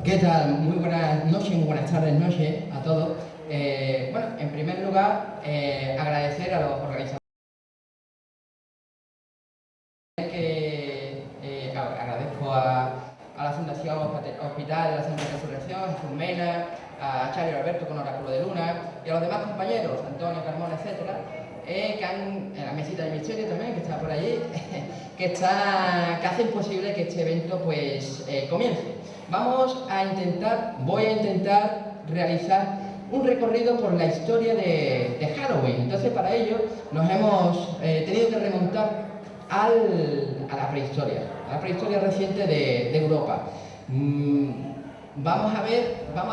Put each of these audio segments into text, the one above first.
¿Qué tal? Muy buenas noches, muy buenas tardes, noches a todos. Bueno, en primer lugar, agradecer a los organizadores que agradezco a la Fundación Hospital de la Santa Resurrección, Jesús Mena, a Charlie Alberto con Oráculo de Luna y a los demás compañeros, Antonio, Carmona, etcétera, que han, en la mesita de misterio también, que está por allí, que hacen posible que este evento pues comience. Voy a intentar realizar un recorrido por la historia de Halloween. Entonces, para ello nos hemos tenido que remontar a la prehistoria reciente de Europa. Vamos a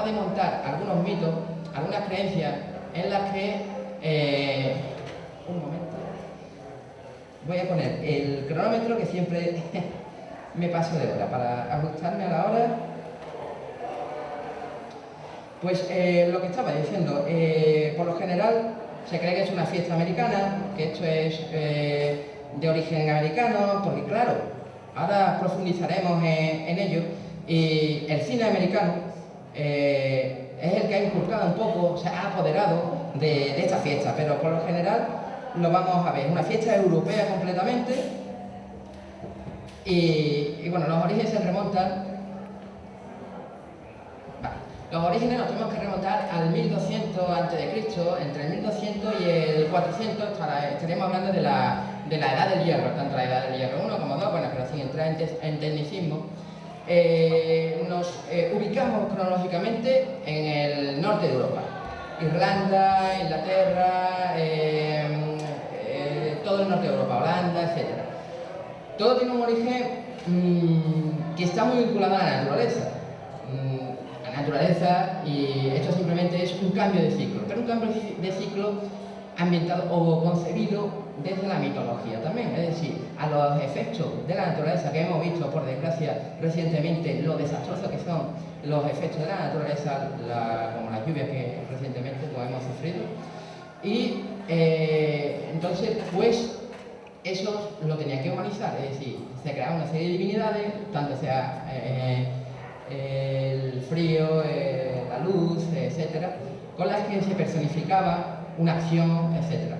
desmontar algunos mitos, algunas creencias en las que... un momento. Voy a poner el cronómetro, que siempre me paso de hora, para ajustarme a la hora. Pues lo que estaba diciendo, por lo general se cree que es una fiesta americana, que esto es de origen americano, porque claro, ahora profundizaremos en ello, y el cine americano es el que ha inculcado un poco, se ha apoderado de esta fiesta, pero por lo general lo vamos a ver, una fiesta europea completamente, y bueno, los orígenes se remontan. Los orígenes nos tenemos que remontar al 1200 a.C., entre el 1200 y el 400 estaríamos hablando de la Edad del Hierro, tanto la Edad del Hierro 1 como 2, bueno, pero sin entrar en tecnicismo. Nos ubicamos cronológicamente en el norte de Europa, Irlanda, Inglaterra, todo el norte de Europa, Holanda, etc. Todo tiene un origen que está muy vinculado a la naturaleza. Y esto simplemente es un cambio de ciclo, pero un cambio de ciclo ambientado o concebido desde la mitología también, es decir, a los efectos de la naturaleza que hemos visto, por desgracia, recientemente, lo desastrosos que son los efectos de la naturaleza, como las lluvias que recientemente pues, hemos sufrido, y entonces, pues, eso lo tenía que humanizar, es decir, se crearon una serie de divinidades, tanto sea el frío, la luz, etcétera, con las que se personificaba una acción, etcétera.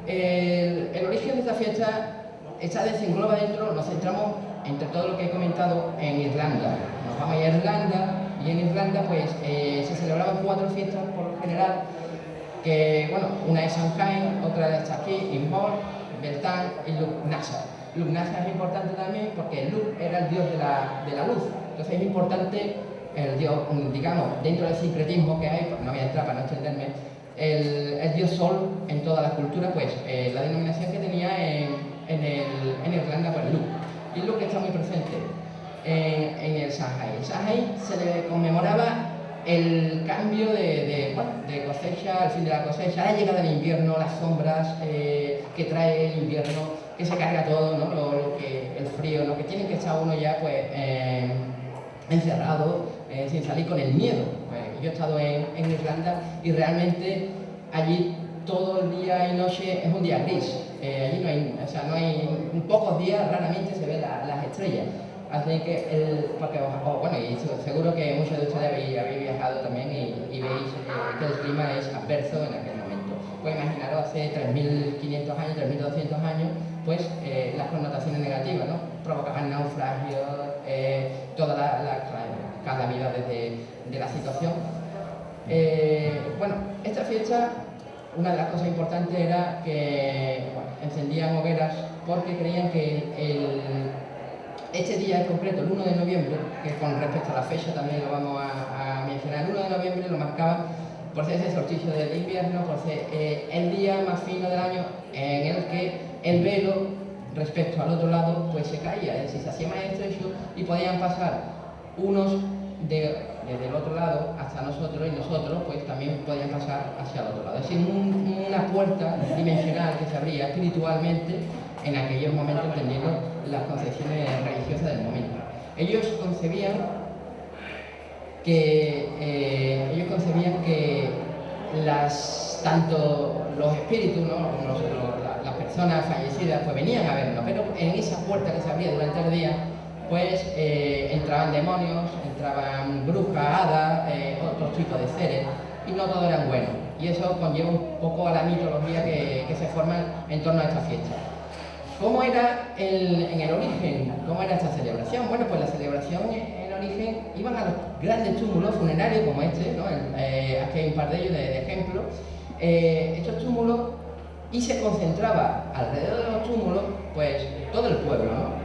El origen de esta fiesta desengloba dentro, nos centramos entre todo lo que he comentado en Irlanda. Nos vamos a ir a Irlanda y en Irlanda pues se celebraban 4 fiestas por lo general, que bueno, una es Samhain, otra está aquí, Imbolc, Beltane y Lughnasadh. Lughnasadh es importante también porque Lugh era el dios de la luz. Entonces es importante el dios, digamos, dentro del sincretismo que hay, pues no voy a entrar para no extenderme, el dios sol en todas las culturas, pues la denominación que tenía en Irlanda, pues Lugh. Y Lugh está muy presente en el Samhain. El Samhain se le conmemoraba el cambio de cosecha, el fin de la cosecha, la llegada del invierno, las sombras que trae el invierno, que se carga todo, ¿no? El frío, lo que tiene que estar uno ya pues encerrado, sin salir con el miedo. Yo he estado en Irlanda y realmente allí todo el día y noche es un día gris. Allí no hay pocos días, raramente se ven las estrellas. Así que, bueno, y seguro que muchos de ustedes habéis viajado también y veis que el clima es adverso en aquel momento. Pues imaginaros hace 3.500 años, 3.200 años, pues las connotaciones negativas, ¿no? Provocaban naufragios, todas las calamidades de la situación. Bueno, esta fecha, una de las cosas importantes era que encendían hogueras porque creían que este día en concreto, el 1 de noviembre, que con respecto a la fecha también lo vamos a mencionar, el 1 de noviembre lo marcaba por ser ese solsticio del invierno, por ser el día más fino del año en el que el velo respecto al otro lado pues se caía, es decir, se hacía más estrecho y podían pasar unos desde el otro lado hasta nosotros y nosotros pues también podían pasar hacia el otro lado. Es decir, una puerta dimensional que se abría espiritualmente en aquellos momentos, entendiendo las concepciones religiosas del momento. Ellos concebían que tanto los espíritus, ¿no?, como las personas fallecidas pues venían a vernos, pero en esa puerta que se abría durante el día pues entraban demonios, entraban brujas, hadas, otros tipos de seres, y no todos eran buenos. Y eso conlleva un poco a la mitología que se forma en torno a esta fiesta. ¿Cómo era en el origen? ¿Cómo era esta celebración? Bueno, pues la celebración en origen iban a los grandes túmulos funerarios como este, ¿no? Aquí hay un par de ellos de ejemplo. Estos túmulos, y se concentraba alrededor de los túmulos pues todo el pueblo, ¿no?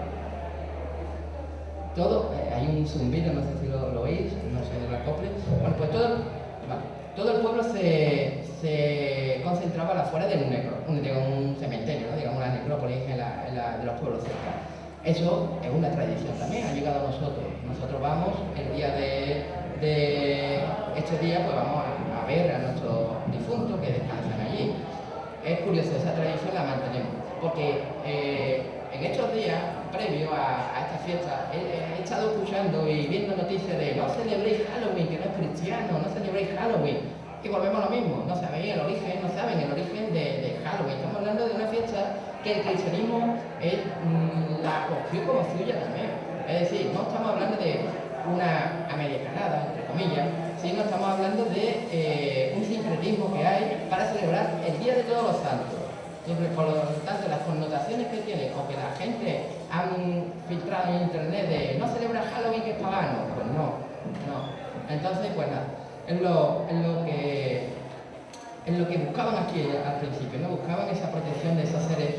Hay un zumbido, no sé si lo oís, no sé de la copla. Bueno, pues todo el pueblo se concentraba a la afuera de un cementerio, ¿no?, digamos una necrópolis de los pueblos cerca. Eso es una tradición también, ha llegado a nosotros. Nosotros vamos el día de este día, pues vamos a ver a nuestros difuntos que descansan allí. Es curioso, esa tradición la mantenemos, porque en estos días, previo a esta fiesta, he estado escuchando y viendo noticias de no celebréis Halloween, que no es cristiano, no celebréis Halloween, y volvemos a lo mismo, no saben el origen de Halloween. Estamos hablando de una fiesta que el cristianismo la cogió como suya también. Es decir, no estamos hablando de una americanada, entre comillas, sino estamos hablando de un sincretismo que hay para celebrar el Día de Todos los Santos. Por lo tanto, las connotaciones que tiene, o que la gente han filtrado en internet de no celebra Halloween, que es pagano, pues no. Entonces, pues nada, es lo que buscaban aquí al principio, ¿no? Buscaban esa protección de esos seres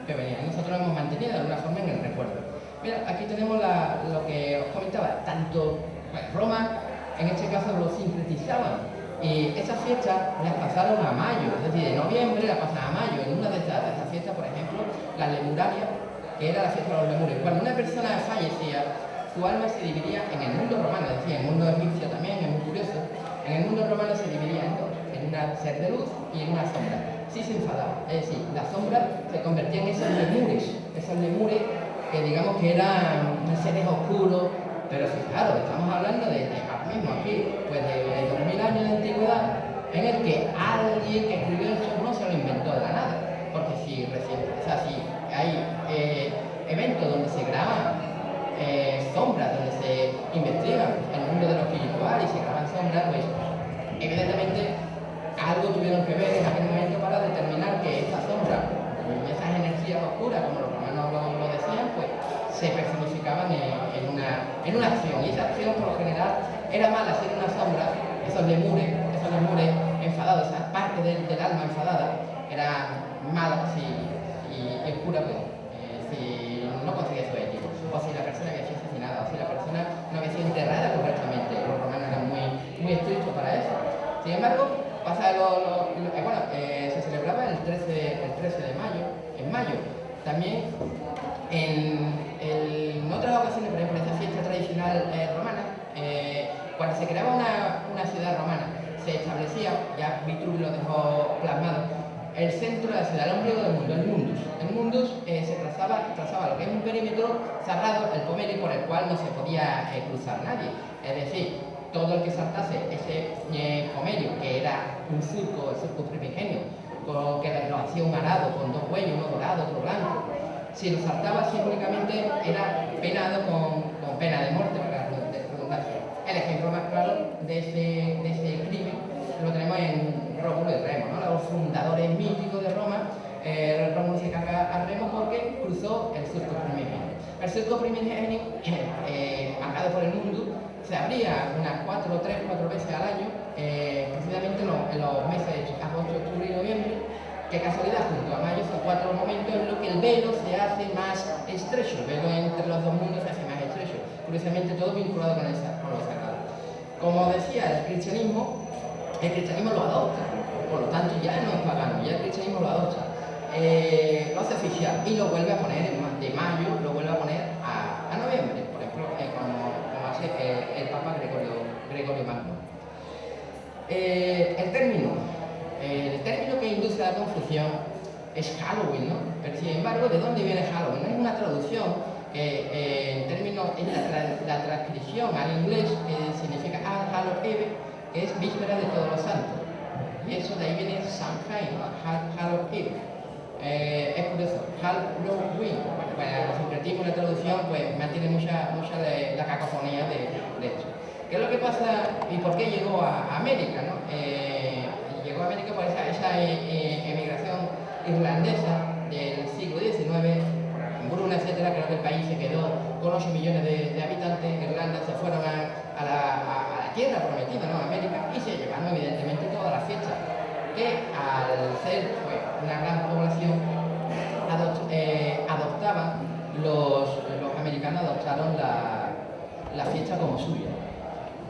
que venían. Nosotros lo hemos mantenido de alguna forma en el recuerdo. Mira, aquí tenemos lo que os comentaba, tanto Roma, en este caso, lo sincretizaban. Y esas fiestas las pasaron a mayo, es decir, de noviembre las pasaron a mayo. En una de estas fiestas, por ejemplo, la lemuraria, que era la fiesta de los lemures. Cuando una persona fallecía, su alma se dividía en el mundo romano, es decir, en el mundo egipcio también, es muy curioso. En el mundo romano se dividía en dos, en un ser de luz y en una sombra. Sí se enfadaba, es decir, la sombra se convertía en esos lemures que digamos que eran seres oscuros. Pero fijaros, estamos hablando de ahora mismo aquí, pues de 2000 años de antigüedad, en el que alguien que escribió eso no se lo inventó de la nada. Porque si hay eventos donde se graban sombras, donde se investigan el mundo de lo espiritual y se graban sombras, pues evidentemente algo tuvieron que ver en aquel momento para determinar que estas sombras, esas energías oscuras, como los romanos lo decían, pues se personificaban en una acción, y esa acción por lo general era mal hacer una sombra. Esos lemures enfadados, esa parte del alma enfadada, era mala y oscura, pues, si no conseguía su éxito, o si la persona había sido asesinada, o si la persona no había sido enterrada correctamente. Los romanos eran muy estrictos para eso. Sin embargo, se celebraba el 13 de mayo, en mayo. También en otras ocasiones, por ejemplo, esta fiesta tradicional romana, cuando se creaba una ciudad romana, se establecía, ya Vitruvio lo dejó plasmado, el centro de la ciudad, el ombligo del mundo, el mundus. El mundus se trazaba lo que es un perímetro sagrado, el pomeri, por el cual no se podía cruzar nadie. Es decir, todo el que saltase ese pomerio, que era un surco, el surco primigenio, que lo hacía un arado con dos cuellos, uno dorado, otro blanco. Si lo saltaba únicamente era penado con pena de muerte, para la redundancia. El ejemplo más claro de ese crimen lo tenemos en Rómulo y Remo, ¿no? Los fundadores míticos de Roma. Rómulo se carga a Remo porque cruzó el surco primigenio. El surco primigenio, marcado por el mundo, se abría unas 4 veces al año, precisamente en los meses de agosto, octubre y noviembre. Qué casualidad, junto a mayo son 4 momentos en los que el velo se hace más estrecho, el velo entre los dos mundos se hace más estrecho. Curiosamente todo vinculado con lo sagrado. Como decía, el cristianismo el cristianismo lo adopta, por lo tanto ya no es pagano, ya el cristianismo lo adopta, lo hace oficial y lo vuelve a poner de mayo, lo vuelve a poner a noviembre, por ejemplo, como hace el Papa Gregorio Magno. El término que induce a la confusión es Halloween, ¿no? Pero sin embargo, ¿de dónde viene Halloween? Es una traducción que en términos, es la transcripción al inglés significa All Hallows Eve, que es víspera de Todos los Santos. Y eso de ahí viene Samhain, ¿no? Hallows Eve. Es curioso, Halloween. Bueno, para los sincretismos, la traducción pues mantiene mucha de la cacofonía de esto. ¿Qué es lo que pasa y por qué llegó a América, ¿no? Llegó a América por esa emigración irlandesa del siglo XIX, Bruna, etcétera. Creo que el país se quedó con 8 millones de habitantes. Irlanda se fueron a la tierra prometida, ¿no? América, y se llevaron evidentemente todas las fiestas, que al ser pues, una gran población adoptaban, los americanos adoptaron la fiesta como suya.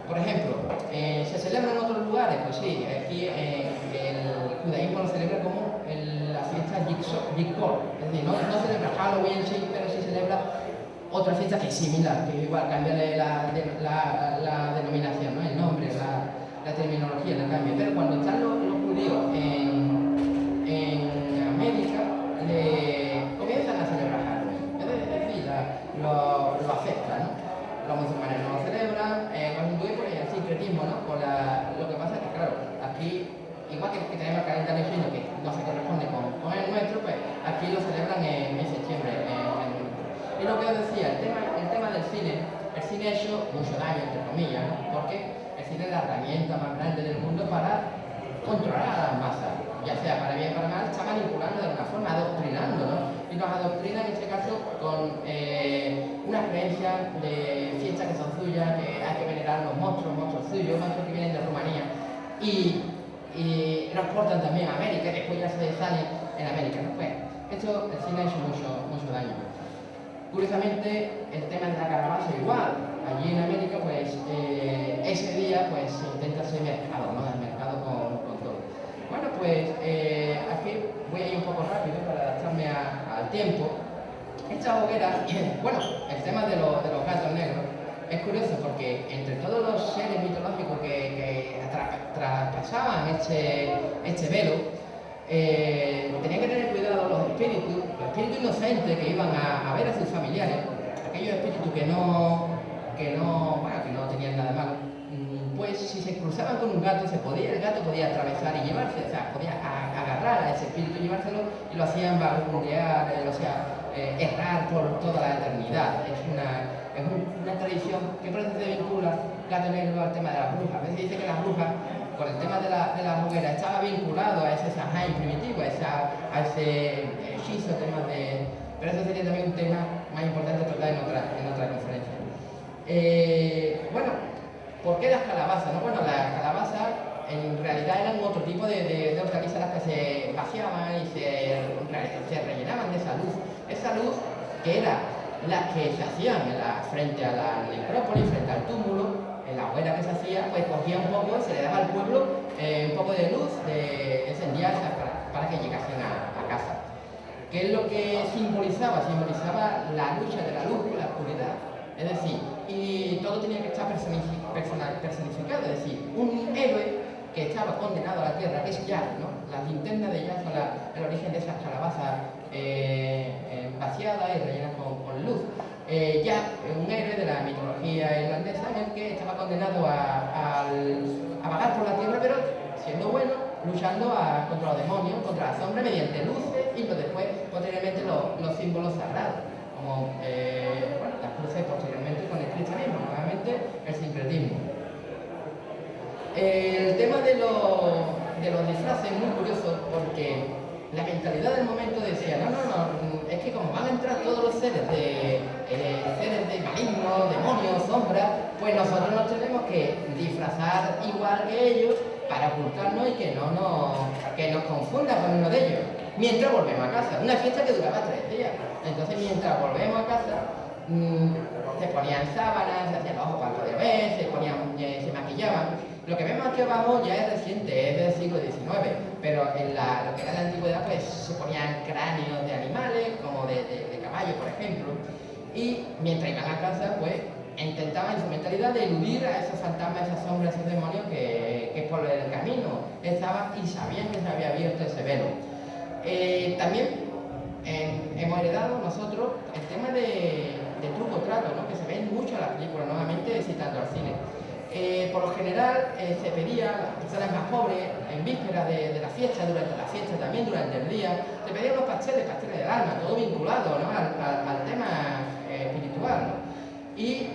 Por ejemplo, ¿se celebra en otros lugares? Pues sí, aquí el judaísmo lo celebra como la fiesta Yom, es decir, no celebra Halloween, sí, pero sí celebra otra fiesta que es similar, que igual cambia la denominación, ¿no? El nombre, la terminología la cambia. Pero cuando están los judíos en América, comienzan a celebrar Halloween, es decir, lo afecta, ¿no? Los musulmanes no lo celebran, los hindúes por el sincretismo, ¿no? Lo que pasa es que, claro, aquí, igual que tenemos el calendario chino que no se corresponde con el nuestro, pues aquí lo celebran en septiembre. Y lo que os decía, el tema del cine, el cine ha hecho mucho daño, entre comillas, ¿no? Porque el cine es la herramienta más grande del mundo para controlar a las masas, ya sea para bien o para mal, está manipulando de alguna forma, adoctrinando, ¿no? Y nos adoctrina en este caso con una creencia de fiestas que son suyas, que hay que venerar los monstruos suyos, monstruos que vienen de Rumanía, y nos portan también a América, y después ya se sale en América, ¿no? Pues esto el cine ha hecho mucho daño. Curiosamente, el tema de la calabaza igual. Allí en América, pues, ese día, pues, se intenta hacer mercado, ¿no? El mercado con todo. Bueno, pues, aquí voy a ir un poco rápido para adaptarme al tiempo. Esta hoguera, bueno, el tema de los gatos negros es curioso porque entre todos los seres mitológicos que traspasaban este velo, tenían que tener cuidado los espíritus inocentes que iban a ver a sus familiares, aquellos espíritus que no tenían nada malo, pues si se cruzaban con un gato, el gato podía atravesar y llevarse, o sea, podía agarrar a ese espíritu y llevárselo, y lo hacían vagabundear, errar por toda la eternidad. Es una tradición que por eso se vincula gato negro al tema de las brujas. A veces dice que las brujas, con el tema de la hoguera, estaba vinculado a ese Samhain primitivo, a ese hechizo, pero eso sería también un tema más importante tratar en otra conferencia. Bueno, ¿por qué las calabazas? ¿No? Bueno, las calabazas en realidad eran otro tipo de hortalizas las que se vaciaban y se rellenaban de esa luz que era las que se hacían frente a la necrópolis, frente al túmulo. En la hoguera que se hacía, pues cogía un poco, se le daba al pueblo un poco de luz, encendía para que llegasen a casa. ¿Qué es lo que simbolizaba? Simbolizaba la lucha de la luz con la oscuridad. Es decir, y todo tenía que estar personificado, es decir, un héroe que estaba condenado a la tierra, que es Yah, ¿no? Las linternas de Yah son el origen de esas calabazas vaciadas y rellenas con luz. Yah es un héroe de la mitología irlandesa en el que estaba condenado a vagar por la tierra, pero siendo bueno, luchando contra los demonios, contra la sombra, mediante luces y después, posteriormente, los símbolos sagrados, como las cruces posteriormente con el cristianismo, nuevamente el sincretismo. El tema de los disfraces es muy curioso porque la mentalidad del momento decía, no, es que como van a entrar todos los seres de malignos, demonios, sombras, pues nosotros nos tenemos que disfrazar igual que ellos para ocultarnos y que nos confunda con uno de ellos. Mientras volvemos a casa, una fiesta que duraba 3 días. Entonces, mientras volvemos a casa, se ponían sábanas, se hacían los ojos para poder ver, se maquillaban. Lo que vemos aquí abajo ya es reciente, es del siglo XIX, pero en lo que era la antigüedad pues se ponían cráneos de animales, como de caballo, por ejemplo, y mientras iban a casa pues intentaban en su mentalidad de eludir a esos fantasmas, esas sombras, esos demonios que por el camino estaban y sabían que se había abierto ese velo. También hemos heredado nosotros el tema de truco-trato, ¿no? Que se ve mucho en las películas, nuevamente citando al cine. Por lo general se pedía a las personas más pobres en vísperas de la fiesta, durante la fiesta, también durante el día, se pedían los pasteles del alma, todo vinculado, ¿no? al tema espiritual, ¿no? Y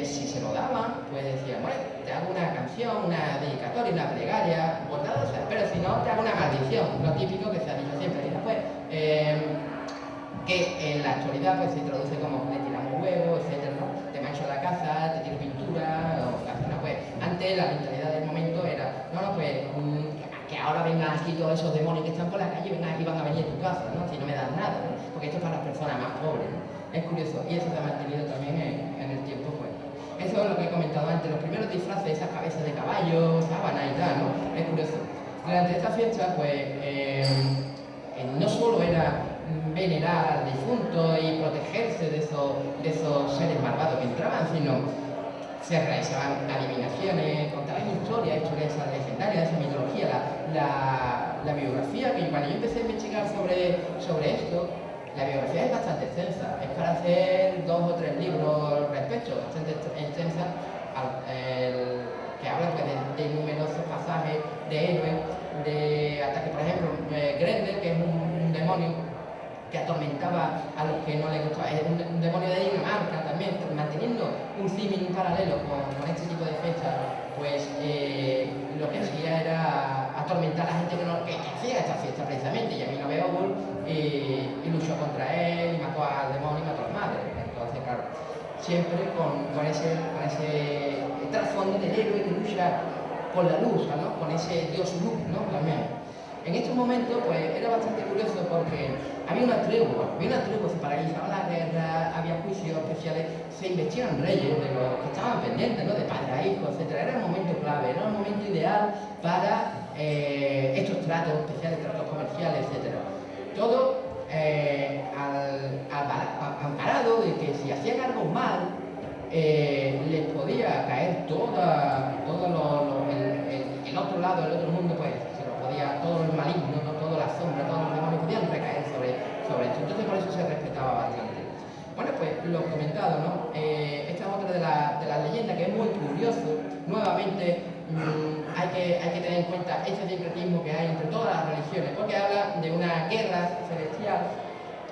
si se lo daban, pues decían, bueno, te hago una canción, una dedicatoria, una plegaria, bordado, pero si no, te hago una maldición, lo típico que se ha dicho siempre. Y después, que en la actualidad pues, se introduce como le tiramos huevos, etcétera, ¿no? Te mancho la casa, te tiro pintura, o ¿no? Pues antes la mentalidad del momento era, pues que ahora vengan aquí todos esos demonios que están por la calle, vengan aquí, van a venir a tu casa, ¿no? Si no me das nada, ¿no? Porque esto es para las personas más pobres, ¿no? Es curioso, y eso se ha mantenido también en el tiempo, pues. Eso es lo que he comentado antes, los primeros disfraces, esas cabezas de caballo, sábana y tal, ¿no? Es curioso. Durante esta fiesta, pues, no solo era venerar al difunto y protegerse de esos seres malvados que entraban, sino se realizaban adivinaciones, contaban historias esas legendarias, esa mitología, la biografía, que cuando yo empecé a investigar sobre esto, la biografía es bastante extensa, es para hacer 2 o 3 libros al respecto, bastante extensa, que habla pues, de numerosos pasajes de héroes, hasta que por ejemplo Grendel, que es un demonio que atormentaba a los que no les gustaba, es un demonio de Dinamarca también, manteniendo un símil paralelo con este tipo de fechas, pues lo que hacía era atormentar a la gente que hacía esta fiesta precisamente, y a mí no veo y luchó contra él, y mató al demonio y mató a la madre. Entonces, claro, siempre con ese trasfondo del héroe que lucha con la luz, ¿no? Con ese dios luz, ¿no? También. En estos momentos, pues, era bastante curioso porque había una tregua, se paralizaba la guerra, había juicios especiales, se investían reyes de los que estaban pendientes, ¿no? De padre a hijo, etc. Era el momento clave, era el momento ideal para estos tratos especiales, tratos comerciales, etc. Todo amparado de que si hacían algo mal, les podía caer todo el otro lado, el otro mundo, pues todo el maligno, ¿no? Toda la sombra, todos los demonios podían recaer sobre esto. Entonces por eso se respetaba bastante. Bueno, pues lo comentado, ¿no? Esta es otra de las leyendas que es muy curioso. Nuevamente hay que tener en cuenta ese sincretismo que hay entre todas las religiones, porque habla de una guerra celestial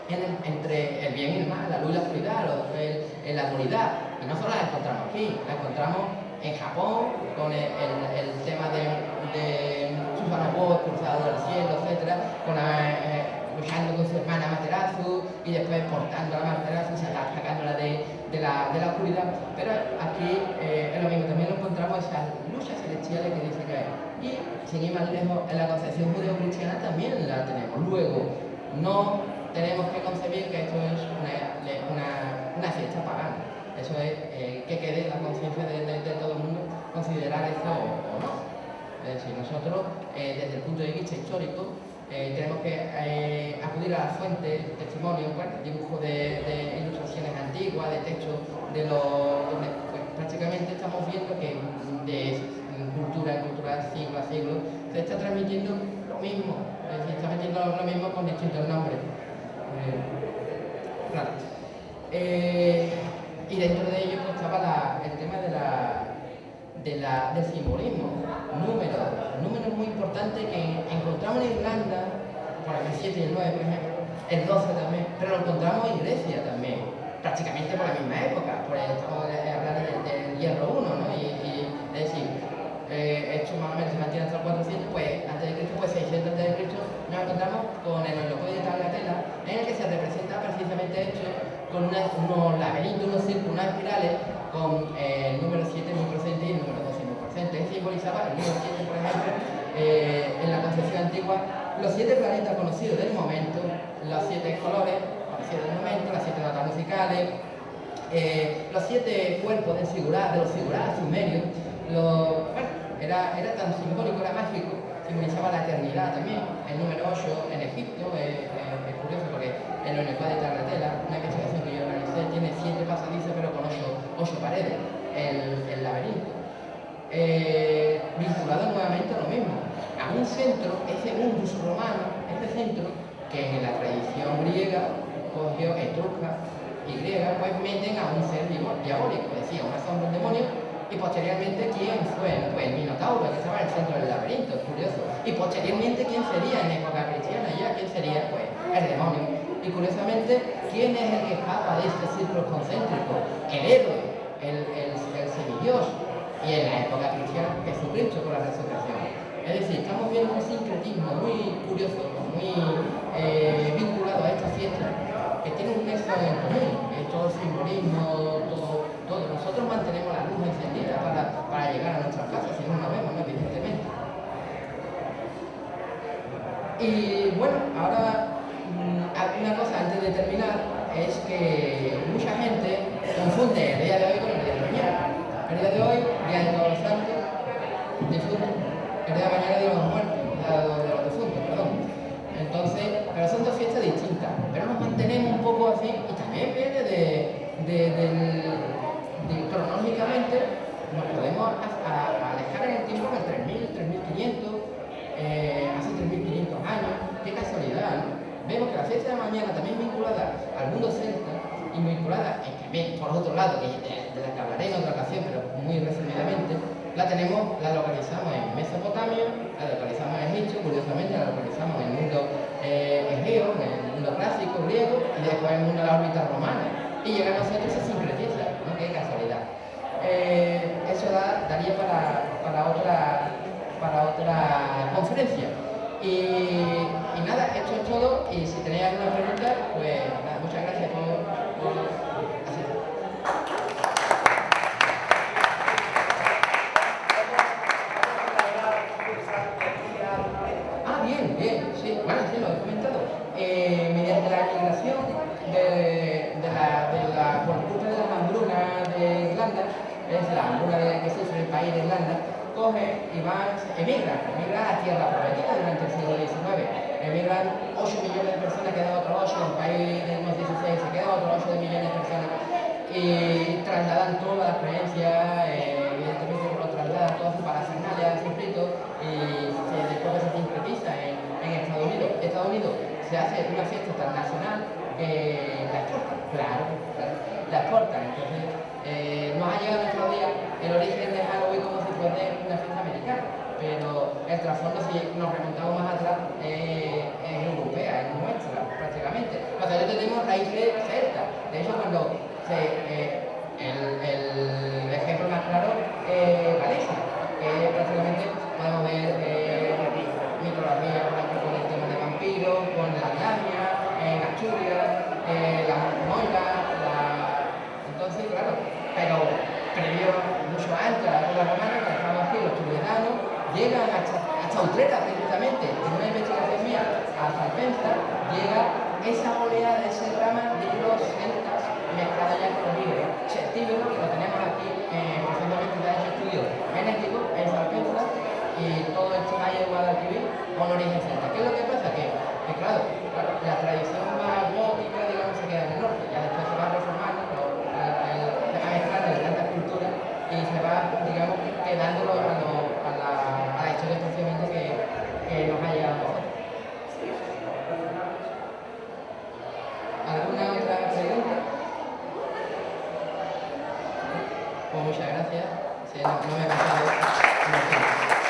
entre el bien y el mal, la luz y la oscuridad, la dualidad. Y no solo la encontramos aquí, la encontramos en Japón con el tema de Susanoo, cruzado del cielo, etc., luchando con su hermana Amaterasu y después portando a Amaterasu, sacándola de la oscuridad. Pero aquí es lo mismo, también encontramos esas luchas celestiales que dice que hay. Y sin ir más lejos, en la concepción judeo-cristiana también la tenemos. Luego, no tenemos que concebir que esto es una fiesta pagana. Eso es que quede en la conciencia de todo el mundo considerar eso o no. Es decir, nosotros, desde el punto de vista histórico, tenemos que acudir a las fuentes, testimonios, dibujos de ilustraciones antiguas, de textos donde pues, prácticamente estamos viendo que de cultura en cultura, siglo a siglo, se está transmitiendo lo mismo, es decir, está metiendo lo mismo con distintos nombres. Claro. Y dentro de ello pues, estaba el tema del simbolismo, números muy importantes que encontramos en Irlanda, por el 7 y el 9, por ejemplo, el 12 también, pero lo encontramos en Grecia también, prácticamente por la misma época, estamos hablando del hierro 1, ¿no? Es decir, esto más o menos se mantiene hasta el 400, pues antes de Cristo, pues 600 antes de Cristo, nos encontramos con el Holocoide de Tagliatella, en el que se representa precisamente esto con unos laberintos, unos círculos, unas espirales, con el número 7 muy presente y el número 12 muy presente. Simbolizaba el número 7, por ejemplo, en la concepción antigua, los 7 planetas conocidos del momento, los 7 colores conocidos del momento, las 7 notas musicales, Los 7 cuerpos de los figurados sumerios, bueno, era tan simbólico, era mágico, simbolizaba la eternidad también. El número 8 en Egipto es curioso porque en la Universidad de Tagliatella, una investigación que yo realicé, tiene 7 pasadizos pero con 8 paredes, el laberinto. Vinculado nuevamente a lo mismo, a un centro, ese mundus romano, este centro que en la tradición griega, cogió etrusca y griega, pues meten a un ser diabólico, es decir, una sombra, un demonio. Y posteriormente, ¿quién fue? Pues el Minotauro, que estaba en el centro del laberinto, es curioso. Y posteriormente, ¿quién sería en época cristiana ya? ¿Quién sería? Pues el demonio. Y curiosamente, ¿quién es el que escapa de este círculo concéntrico? El héroe, el semidios. Y en la época cristiana, Jesucristo con la resurrección. Es decir, estamos viendo un sincretismo muy curioso, muy vinculado a esta fiesta, que tiene un nexo en común, es todo el simbolismo, todo. Nosotros mantenemos la luz encendida para llegar a nuestras casas, si no nos vemos, ¿no? Evidentemente. Y bueno, ahora una cosa antes de terminar es que mucha gente confunde el día de hoy con el día de mañana. El día de hoy, día de todos los santos, difuntos, el día de mañana, día de los muertos, de los difuntos, perdón. Entonces, pero son dos fiestas distintas, pero nos mantenemos un poco así, y también viene cronológicamente nos podemos alejar en el tiempo de 3.000, 3.500, hace 3.500 años. Qué casualidad, ¿no? Vemos que la fiesta de mañana también vinculada al mundo celta y vinculada, también por otro lado, de la que hablaré en otra ocasión, pero muy resumidamente, la localizamos en Mesopotamia, la localizamos en Egipto, curiosamente la localizamos en el mundo egeo, en el mundo clásico griego, y después en el mundo de la órbita romana. Y llega a nosotros y se sincretiza, ¿no? Qué casualidad. Eso daría para otra conferencia. Y nada, esto es todo. Y si tenéis alguna pregunta, pues nada, muchas gracias por asistir. Bien, sí, bueno, sí, lo he comentado. Mediante la migración por culpa de las hambrunas de Irlanda, es decir, la hambruna que sufre el país de Irlanda, emigra a la tierra prometida durante el siglo XIX. Emigran 8 millones de personas, quedan otros 8, en un país de unos 16 se quedan otros 8 millones de personas, y trasladan todas las creencias, evidentemente lo trasladan todas sus parafernalias, sus ritos, y después se sincretiza en Estados Unidos. Estados Unidos se hace una fiesta internacional, la exportan, claro, la exportan. Entonces, nos ha llegado a nuestro día el origen de Halloween como si fuese una fiesta americana, pero el trasfondo, si nos remontamos más atrás, es europea, es nuestra prácticamente. Nosotros tenemos raíces celtas. De hecho, cuando el ejemplo más claro es Galicia, que prácticamente podemos ver mitología, por ejemplo, con el tema de vampiros, con la lamia, Asturias, la moira, entonces, claro, pero previo mucho antes a la época romana, cuando estaban aquí los turietanos, llegan hasta Utrera precisamente, en una investigación mía, a Salpensa, llega esa oleada, ese rama de los celtas mezclada ya con los libros. Septíbero, que lo tenemos aquí, precisamente de hecho estudio genético, en Salpensa, y todo esto hay en Guadalquivir con origen celta. ¿Qué es lo que pasa? Que claro, la tradición más gótica, digamos, se queda en el norte, ya después se va reformando, se va mezclando de tantas culturas y se va, digamos, quedándolo a la historia especialmente que nos ha llegado a nosotros. ¿Alguna otra pregunta? Pues muchas gracias. Sí, no me he pasado.